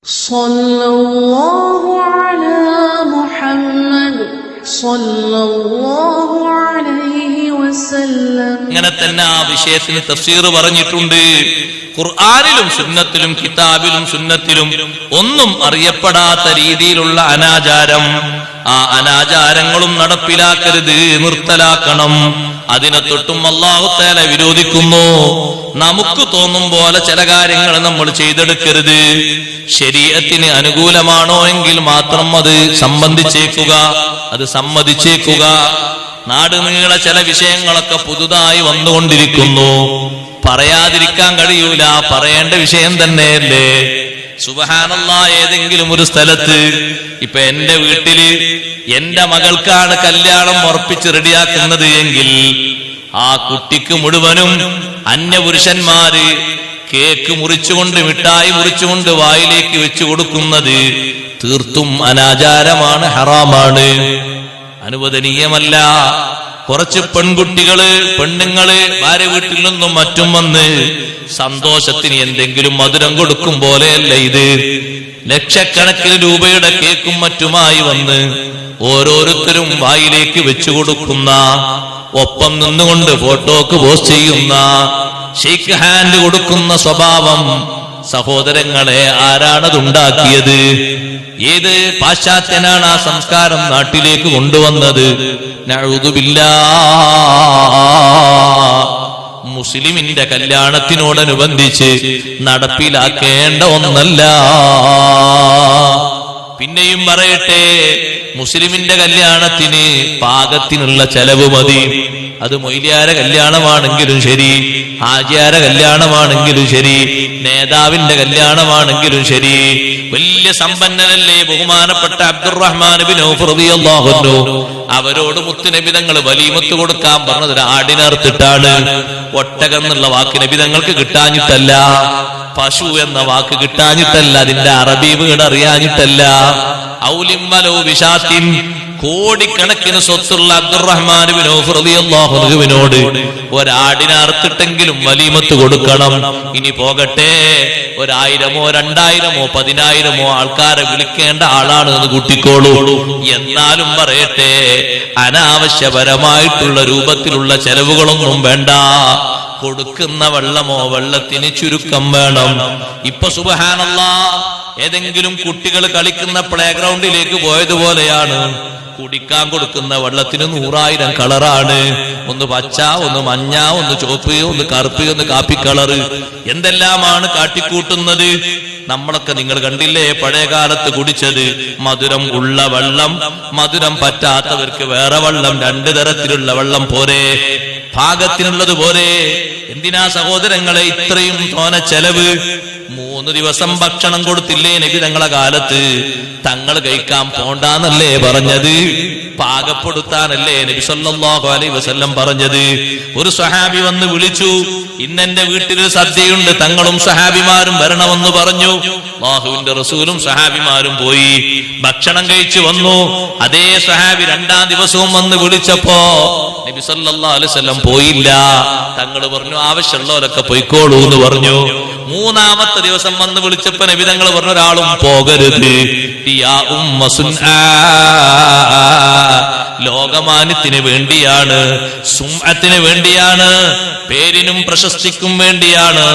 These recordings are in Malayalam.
സല്ലല്ലാഹു അലാ മുഹമ്മദ് സല്ലല്ലാഹു അലൈഹി വസല്ലം. ഇങ്ങനെ തന്നെ ആ വിഷയത്തിന് തഫ്സീർ പറഞ്ഞിട്ടുണ്ട്. ഖുർആനിലും സുന്നത്തിലും കിതാബിലും സുന്നത്തിലും ഒന്നും അറിയപ്പെടാത്ത രീതിയിലുള്ള അനാചാരം, ആ അനാചാരങ്ങളും നടപ്പിലാക്കരുത്, നിർത്തലാക്കണം. അതിനെ തൊട്ടും അല്ലാഹു തആല വിരോധിക്കുന്നു. നമുക്ക് തോന്നും പോലെ ചില കാര്യങ്ങൾ നമ്മൾ ചെയ്തെടുക്കരുത്. ശരീഅത്തിന് അനുകൂലമാണോ എങ്കിൽ മാത്രം അത് സമ്മതിച്ചേക്കുക. നാടുനീളെ ചില വിഷയങ്ങളൊക്കെ പുതുതായി വന്നുകൊണ്ടിരിക്കുന്നു. പറയാതിരിക്കാൻ കഴിയൂല, പറയേണ്ട വിഷയം തന്നെയല്ലേ. സുബ്ഹാനല്ലാഹ്, ഏതെങ്കിലും ഒരു സ്ഥലത്ത് ഇപ്പൊ എന്റെ വീട്ടില് എന്റെ മകൾക്കാണ് കല്യാണം ഉറപ്പിച്ച് റെഡിയാക്കുന്നത് എങ്കിൽ ആ കുട്ടിക്ക് മുഴുവനും അന്യപുരുഷന്മാര് കേക്ക് മുറിച്ചുകൊണ്ട്, മിഠായി മുറിച്ചുകൊണ്ട് വായിലേക്ക് വെച്ചു കൊടുക്കുന്നത് തീർത്തും അനാചാരമാണ്, ഹറാമാണ്, അനുവദനീയമല്ല. കുറച്ച് പെണ്ണുങ്ങള് ഭാര്യ വീട്ടിൽ നിന്നും മറ്റും വന്ന് സന്തോഷത്തിന് എന്തെങ്കിലും മധുരം കൊടുക്കും പോലെയല്ല ഇത്. ലക്ഷക്കണക്കിന് രൂപയുടെ കേക്കും മറ്റുമായി വന്ന് ഓരോരുത്തരും വായിലേക്ക് വെച്ചു കൊടുക്കുന്ന, ഒപ്പം നിന്നുകൊണ്ട് ഫോട്ടോക്ക് പോസ്റ്റ് ചെയ്യുന്ന, ഷെയ്ക്ക് ഹാൻഡ് കൊടുക്കുന്ന സ്വഭാവം, സഹോദരങ്ങളെ, ആരാണതുണ്ടാക്കിയത്? ഏത് പാശ്ചാത്യനാണ് ആ സംസ്കാരം നാട്ടിലേക്ക് കൊണ്ടുവന്നത്? നഊദു ബില്ലാഹ്. മുസ്ലിമിന്റെ കല്യാണത്തിനോടനുബന്ധിച്ച് നടപ്പിലാക്കേണ്ട ഒന്നല്ല. പിന്നെയും പറയട്ടെ, മുസ്ലിമിന്റെ കല്യാണത്തിന് പാകത്തിനുള്ള ചെലവ് മതി. അത് മൊയ്ലിയാര കല്യാണമാണെങ്കിലും ശരി, ഹാജിയാര കല്യാണമാണെങ്കിലും ശരി, നേതാവിന്റെ കല്യാണമാണെങ്കിലും ശരി. വലിയ സമ്പന്നനല്ലേ ബഹുമാനപ്പെട്ട അബ്ദുറഹ്മാൻ ബിൻ ഔഫ് റളിയല്ലാഹു അൻഹു, അവരോട് മുത്തുനബി തങ്ങൾ വലീമത്ത് കൊടുക്കാൻ പറഞ്ഞത് ഒരു ആടിനർത്തിട്ടാണ്. ഒട്ടകം എന്നുള്ള വാക്ക് നബി തങ്ങൾക്ക് കിട്ടാഞ്ഞിട്ടല്ല, പശു എന്ന വാക്ക് കിട്ടാഞ്ഞിട്ടല്ല, അതിന്റെ അറബി വീട് അറിയാഞ്ഞിട്ടല്ല. ഔലിം വലൗ ബിശാത്തിൻ, കോടിക്കണക്കിന് സ്വത്തുള്ള അബ്ദുറഹ്മാൻ ബിൻ ഔഫ് റളിയല്ലാഹു അൻഹുവിനോട് ഒരാടിനെ അറുത്തിട്ടെങ്കിലും വലീമത്ത് കൊടുക്കണം. ഇനി പോകട്ടെ, 1000-ഓ 2000-ഓ 10,000-ഓ ആൾക്കാരെ വിളിക്കേണ്ട ആളാണ് എന്ന് കൂട്ടിക്കോളൂ. എന്നാലും പറയട്ടെ, അനാവശ്യപരമായിട്ടുള്ള രൂപത്തിലുള്ള ചെലവുകളൊന്നും വേണ്ട. കൊടുക്കുന്ന വെള്ളമോ വെള്ളത്തിന് ചുരുക്കം വേണം. ഇപ്പൊ സുബ്ഹാനല്ലാഹ്, ഏതെങ്കിലും കുട്ടികൾ കളിക്കുന്ന പ്ലേ ഗ്രൗണ്ടിലേക്ക് പോയതുപോലെയാണ്. കുടിക്കാൻ കൊടുക്കുന്ന വെള്ളത്തിന് 100,000 കളറാണ്. ഒന്ന് പച്ച, ഒന്ന് മഞ്ഞ, ഒന്ന് ചുവപ്പ്, ഒന്ന് കറുപ്പ്, ഒന്ന് കാപ്പി കളറ്. എന്തെല്ലാമാണ് കാട്ടിക്കൂട്ടുന്നത്. നമ്മളൊക്കെ നിങ്ങൾ കണ്ടില്ലേ പഴയ കാലത്ത് കുടിച്ചത്? മധുരം ഉള്ള വെള്ളം, മധുരം പറ്റാത്തവർക്ക് വേറെ വെള്ളം, 2 തരത്തിലുള്ള വെള്ളം പോരെ, പാകത്തിനുള്ളത് പോരെ. എന്തിനാ സഹോദരങ്ങളെ ഇത്രയും തോന ചെലവ്? 3 ദിവസം ഭക്ഷണം കൊടുത്തില്ലേ നബി തങ്ങളെ കാലത്ത്? തങ്ങൾ കഴിക്കാൻ പോണ്ടാന്നല്ലേ പറഞ്ഞത്? പാകപ്പെടുത്താനല്ലേ നബി സല്ലല്ലാഹു അലൈഹി വസല്ലം പറഞ്ഞത്? ഒരു സ്വഹാബി വന്ന് വിളിച്ചു, ഇന്നെന്റെ വീട്ടിൽ സദ്യയുണ്ട്, തങ്ങളും സ്വഹാബിമാരും വരണമെന്ന് പറഞ്ഞു. അല്ലാഹുവിന്റെ റസൂലും സ്വഹാബിമാരും പോയി ഭക്ഷണം കഴിച്ചു വന്നു. അതേ സ്വഹാബി 2-ാം ദിവസവും വന്ന് വിളിച്ചപ്പോ നബി സല്ലല്ലാഹു അലൈഹി വസല്ലം പോയില്ല. തങ്ങൾ പറഞ്ഞു, ആവശ്യമുള്ളവരൊക്കെ പൊയ്ക്കോളൂ എന്ന് പറഞ്ഞു. 3-ാമത്തെ ദിവസം വന്ന് വിളിച്ചപ്പോ നബി തങ്ങൾ പറഞ്ഞു, ഒരാളും പോകരുത്. യാ ഉമ്മ സുൻആ, ലോകമാന്യത്തിന് വേണ്ടിയാണ്, സുംഅത്തിന് വേണ്ടിയാണ്, പേരിനും പ്രശസ്തിക്കും വേണ്ടിയാണ്.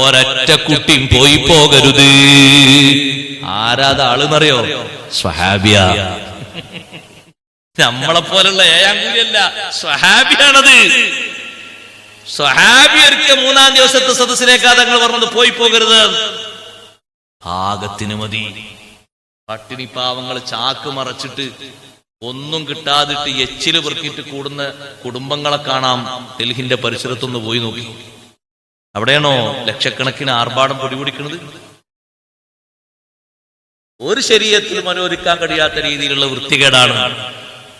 ഒരൊറ്റ കുട്ടിയും പോകരുത്. ആരാധ ആളെന്നറിയോ? സ്വഹാബിയ. നമ്മളെപ്പോലുള്ള ഏഴാങ്കൂലിയല്ല, സ്വഹാബിയാണത്. സ്വഹാബിയർക്ക് 3-ാം ദിവസത്തെ സദസ്സിനേക്കാ തങ്ങൾ പറഞ്ഞത് പോകരുത്. ആകത്തിന് മതി. പട്ടിണി പാവങ്ങൾ ചാക്ക് മറച്ചിട്ട് ഒന്നും കിട്ടാതിട്ട് എച്ചില് പെറുക്കിയിട്ട് കൂടുന്ന കുടുംബങ്ങളെ കാണാം. ഡൽഹിന്റെ പരിസരത്തൊന്ന് പോയി നോക്കി. അവിടെയാണോ ലക്ഷക്കണക്കിന് ആർഭാടം പൊടിപിടിക്കുന്നത്? ഒരു ശരീരത്തിൽ മനോരിക്കാൻ കഴിയാത്ത രീതിയിലുള്ള വൃത്തികേടാണ്.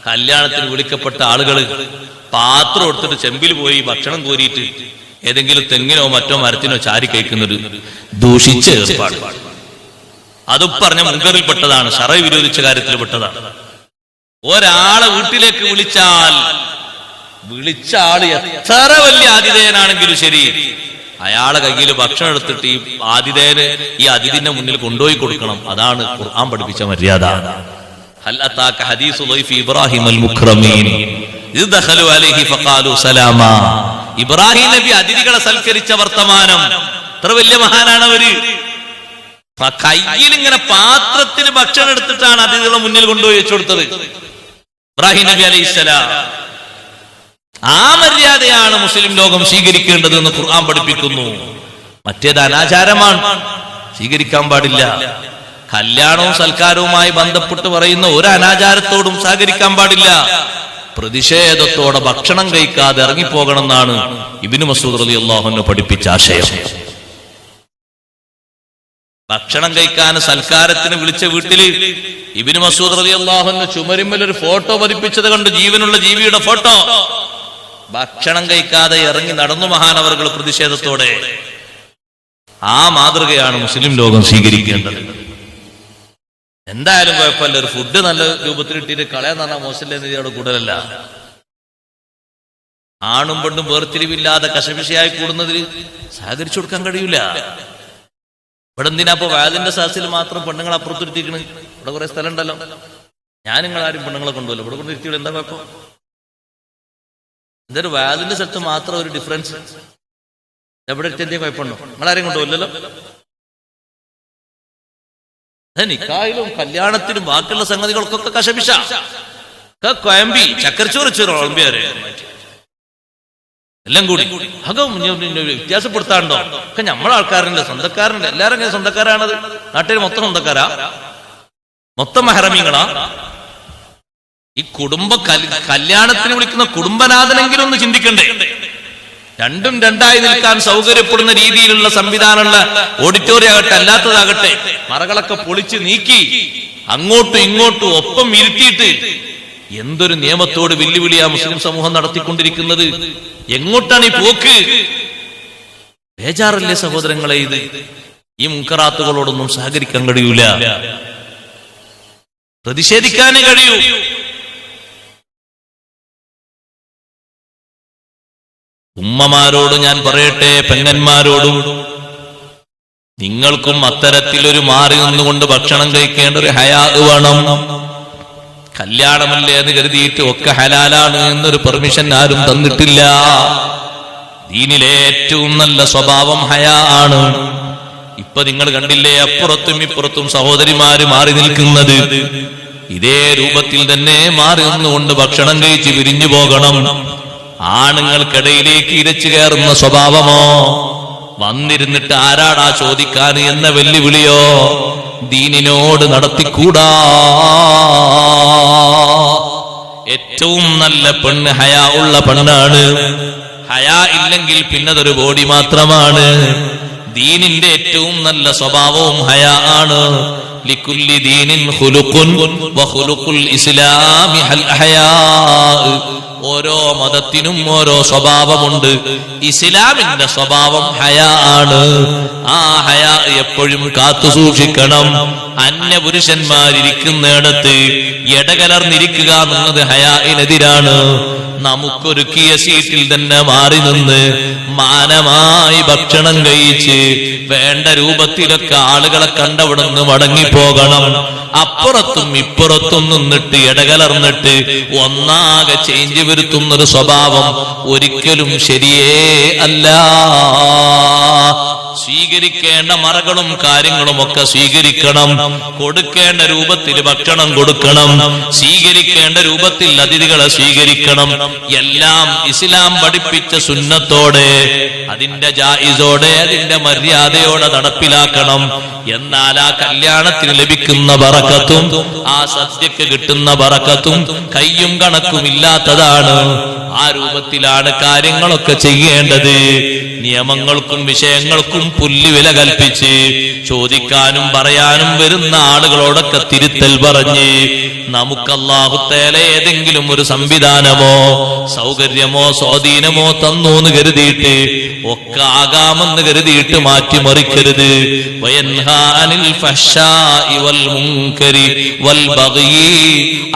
കല്യാണത്തിന് വിളിക്കപ്പെട്ട ആളുകൾ പാത്രം എടുത്തിട്ട് ചെമ്പിൽ പോയി ഭക്ഷണം കോരിയിട്ട് ഏതെങ്കിലും തെങ്ങിനോ മറ്റോ മരത്തിനോ ചാരി കഴിക്കുന്നത് ദൂഷിച്ച ഏർപ്പാട്. അതും പറഞ്ഞ മുൻകറിൽപ്പെട്ടതാണ്, ശറഅ് വിരോധിച്ച കാര്യത്തിൽ പെട്ടതാണ്. ഒരാളെ വീട്ടിലേക്ക് വിളിച്ച ആള് എത്ര വലിയ ആതിഥേയനാണെങ്കിലും ശരി, അയാളെ കയ്യിൽ ഭക്ഷണം എടുത്തിട്ട് ഈ അതിഥിന്റെ മുന്നിൽ കൊണ്ടുപോയി കൊടുക്കണം. അതാണ് ഖുർആൻ പഠിപ്പിച്ച മര്യാദ. ഹൽ അതാക ഹദീസു ളൈഫി ഇബ്രാഹിം അൽ മുക്രമീൻ ഇദ് ദഖലു അലൈഹി ഫഖാലു സലാമാ. ഇബ്രാഹിം നബി അതിഥികളെ സൽക്കരിച്ച വർത്തമാനം. എത്ര വലിയ മഹാനാണ് അവര്. കയ്യിൽ ഇങ്ങനെ പാത്രത്തിൽ ഭക്ഷണം എടുത്തിട്ടാണ് അതിഥികളെ മുന്നിൽ കൊണ്ടുപോയി വെച്ചു കൊടുത്തത് ഇബ്രാഹിം നബി അലൈഹിസ്സലാം. ആ മര്യാദയാണ് മുസ്ലിം ലോകം സ്വീകരിക്കേണ്ടത് എന്ന് ഖുർആൻ പഠിപ്പിക്കുന്നു. മറ്റേത് അനാചാരമാണ്, സ്വീകരിക്കാൻ പാടില്ല. കല്യാണവും സൽക്കാരവുമായി ബന്ധപ്പെട്ട് പറയുന്ന ഒരു അനാചാരത്തോടും സഹകരിക്കാൻ പാടില്ല. പ്രതിഷേധത്തോടെ ഭക്ഷണം കഴിക്കാതെ ഇറങ്ങിപ്പോകണം എന്നാണ് ഇബ്നു മസ്ഊദ് റളിയല്ലാഹു അൻഹു പഠിപ്പിച്ച ആശയം. ഭക്ഷണം കഴിക്കാൻ സൽക്കാരത്തിന് വിളിച്ച വീട്ടില് ഇബ്നു മസ്ഊദ് റളിയല്ലാഹു അൻഹു ചുമരിന്മേൽ ഒരു ഫോട്ടോ പതിപ്പിച്ചത് കണ്ട്, ജീവനുള്ള ജീവിയുടെ ഫോട്ടോ. ഭക്ഷണം കഴിക്കാതെ ഇറങ്ങി നടന്നു മഹാനവറുകൾ പ്രതിഷേധത്തോടെ. ആ മാതൃകയാണ് മുസ്ലിം ലോകം സ്വീകരിക്കേണ്ടത്. എന്തായാലും കുഴപ്പമില്ല, ഒരു ഫുഡ് നല്ല രൂപത്തിൽ ഇട്ടിട്ട് കളയാന്ന് പറഞ്ഞാൽ മോശമില്ല എന്ന് അവിടെ കൂടുതലല്ല. ആണും പെണ്ണും വേർതിരിവില്ലാതെ കശപിശയായി കൂടുന്നതിൽ സഹകരിച്ചു കൊടുക്കാൻ കഴിയൂല. ഇവിടെ എന്തിനാ ഇപ്പൊ വാതിന്റെ സദസ്സിൽ മാത്രം പെണ്ണുങ്ങൾ അപ്പുറത്തിരുത്തിക്കണ്? ഇവിടെ കുറെ സ്ഥലം ഉണ്ടല്ലോ. ഞാൻ നിങ്ങളാരും പെണ്ണുങ്ങളെ കൊണ്ടുപോലോ, ഇവിടെ കൊണ്ട് ഇരുത്തിയുള്ള എന്താ കുഴപ്പം? ഇതൊരു വാതിന്റെ സ്ഥലത്ത് മാത്രം ഒരു ഡിഫറൻസ്. എവിടെ ഇരുത്തി എന്തേ കുഴപ്പമുണ്ടോ? നിങ്ങളാരെയും കൊണ്ടുപോലല്ലോ. നിക്കായിലും കല്യാണത്തിനും ബാക്കിയുള്ള സംഗതികൾക്കൊക്കെ കശപിശ, കൊയമ്പി, ചക്കരച്ചോറ് ഒളമ്പിയാരെ എല്ലാം കൂടി വ്യത്യാസപ്പെടുത്താണ്ടോ? ഒക്കെ നമ്മളെ ആൾക്കാരുണ്ട്, സ്വന്തക്കാരുണ്ട്. എല്ലാരും ഇങ്ങനെ സ്വന്തക്കാരാണത്. നാട്ടിൽ മൊത്തം സ്വന്തക്കാരാ, മൊത്തം മെഹറമീങ്ങളാ. ഈ കല്യാണത്തിന് വിളിക്കുന്ന കുടുംബനാഥനെങ്കിലും ഒന്ന് ചിന്തിക്കണ്ടേ? രണ്ടും രണ്ടായി നിൽക്കാൻ സൗകര്യപ്പെടുന്ന രീതിയിലുള്ള സംവിധാനമുള്ള ഓഡിറ്റോറിയം ആകട്ടെ അല്ലാത്തതാകട്ടെ മറകളൊക്കെ പൊളിച്ച് നീക്കി അങ്ങോട്ടും ഇങ്ങോട്ടും ഒപ്പം ഇരുത്തിയിട്ട് എന്തൊരു നിയമത്തോട് വെല്ലുവിളിയാ മുസ്ലിം സമൂഹം നടത്തിക്കൊണ്ടിരിക്കുന്നത്. എങ്ങോട്ടാണ് ഈ പോക്ക്? ബേജാറല്ലേ സഹോദരങ്ങളെ? ഇത് ഈ മുൻകറാത്തുകളോടൊന്നും സഹകരിക്കാൻ കഴിയൂല, പ്രതിഷേധിക്കാനേ കഴിയൂ. ഉമ്മമാരോട് ഞാൻ പറയട്ടെ, പെങ്ങന്മാരോടും, നിങ്ങൾക്കും അത്തരത്തിലൊരു മാറി നിന്നുകൊണ്ട് ഭക്ഷണം കഴിക്കേണ്ട ഒരു ഹയാ വേണം. കല്യാണമല്ലേ എന്ന് കരുതിയിട്ട് ഒക്കെ ഹലാലാണ് എന്നൊരു പെർമിഷൻ ആരും തന്നിട്ടില്ല. ദീനിലെ ഏറ്റവും നല്ല സ്വഭാവം ഹയാ ആണ്. ഇപ്പൊ നിങ്ങൾ കണ്ടില്ലേ, അപ്പുറത്തും ഇപ്പുറത്തും സഹോദരിമാര് മാറി നിൽക്കുന്നത്. ഇതേ രൂപത്തിൽ തന്നെ മാറി നിന്നുകൊണ്ട് ഭക്ഷണം കഴിച്ച് പിരിഞ്ഞു പോകണം. ആണുങ്ങൾക്കിടയിലേക്ക് ഇരച്ചു കയറുന്ന സ്വഭാവമോ, വന്നിരുന്നിട്ട് ആരാടാ ചോദിക്കാൻ എന്ന വെല്ലുവിളിയോ ദീനിനോട് നടത്തിക്കൂടാ. ഏറ്റവും നല്ല പെണ്ണ് ഹയാ ഉള്ള പെണ്ണാണ്. ഹയാ ഇല്ലെങ്കിൽ പിന്നതൊരു ബോഡി മാത്രമാണ്. ദീനിന്റെ ഏറ്റവും നല്ല സ്വഭാവവും ഹയാ ആണ്. ലികുല്ലി ദീനിൻ ഖുലുഖുൻ വഖുലുഖുൽ ഇസ്ലാമി ഹൽ ഹയാ. ഓരോ മതത്തിനും ഓരോ സ്വഭാവമുണ്ട്. ഇസ്ലാമിന്റെ സ്വഭാവം ഹയാ ആണ്. ആ ഹയാ എപ്പോഴും കാത്തു സൂക്ഷിക്കണം. അന്യപുരുഷന്മാരിയ്ക്കുന്നിടത്ത് ഇടകലർന്നിരിക്കുക എന്നത് ഹയാഇനെതിരാണ്. നമുക്കൊരുക്കിയ സീറ്റിൽ തന്നെ മാറി നിന്ന് മാനമായി ഭക്ഷണം കഴിച്ച് വേണ്ട രൂപത്തിലൊക്കെ ആളുകളെ കണ്ടവിടുന്ന് മടങ്ങിപ്പോകണം. അപ്പുറത്തും ഇപ്പുറത്തും നിന്നിട്ട് ഇടകലർന്നിട്ട് ഒന്നാകെ ചേഞ്ച് വരുത്തുന്നൊരു സ്വഭാവം ഒരിക്കലും ശരിയേ അല്ല. സ്വീകരിക്കേണ്ട മറകളും കാര്യങ്ങളും ഒക്കെ സ്വീകരിക്കണം. കൊടുക്കേണ്ട രൂപത്തിൽ ഭക്ഷണം കൊടുക്കണം. സ്വീകരിക്കേണ്ട രൂപത്തിൽ അതിഥികളെ സ്വീകരിക്കണം. എല്ലാം ഇസ്ലാം പഠിപ്പിച്ച സുന്നത്തോടെ, അതിന്റെ ജായിസോടെ, അതിന്റെ മര്യാദയോടെ നടപ്പിലാക്കണം. എന്നാൽ ആ കല്യാണത്തിന് ലഭിക്കുന്ന ബറക്കത്തും ആ സദ്യക്ക് കിട്ടുന്ന ബറക്കത്തും കയ്യും കണക്കും ഇല്ലാത്തതാണ്. ആ രൂപത്തിലാണ് കാര്യങ്ങളൊക്കെ ചെയ്യേണ്ടത്. നിയമങ്ങൾക്കും വിഷയങ്ങൾക്കും പുല്ലുവില കൽപ്പിച്ച് ചോദിക്കാനും പറയാനും വരുന്ന ആളുകളോടൊക്കെ തിരുത്തൽ പറഞ്ഞ് നമുക്ക് അല്ലാഹു തആല ഏതെങ്കിലും ഒരു സംവിധാനമോ സൗകര്യമോ സ്വാധീനമോ തന്നു എന്ന് കരുതിയിട്ട് ഒക്കെ ആകാമെന്ന് കരുതിയിട്ട് മാറ്റിമറിക്കരുത്. വയൻഹാ അനിൽ ഫഹ്ശാഇ വൽ മുൻകരി വൽ ബഗി.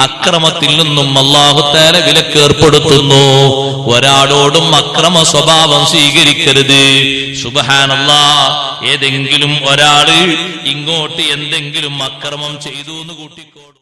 അക്രമത്തിൽ നിന്നും അല്ലാഹു തആല വിലക്ക് ഏർപ്പെടുത്തുന്നു. ഒരാളോടും അക്രമ സ്വഭാവം സ്വീകരിക്കരുത്. സുബ്ഹാനല്ലാഹ്, ഏതെങ്കിലും ഒരാള് ഇങ്ങോട്ട് എന്തെങ്കിലും അക്രമം ചെയ്തു എന്ന് കൂട്ടിക്കോളും.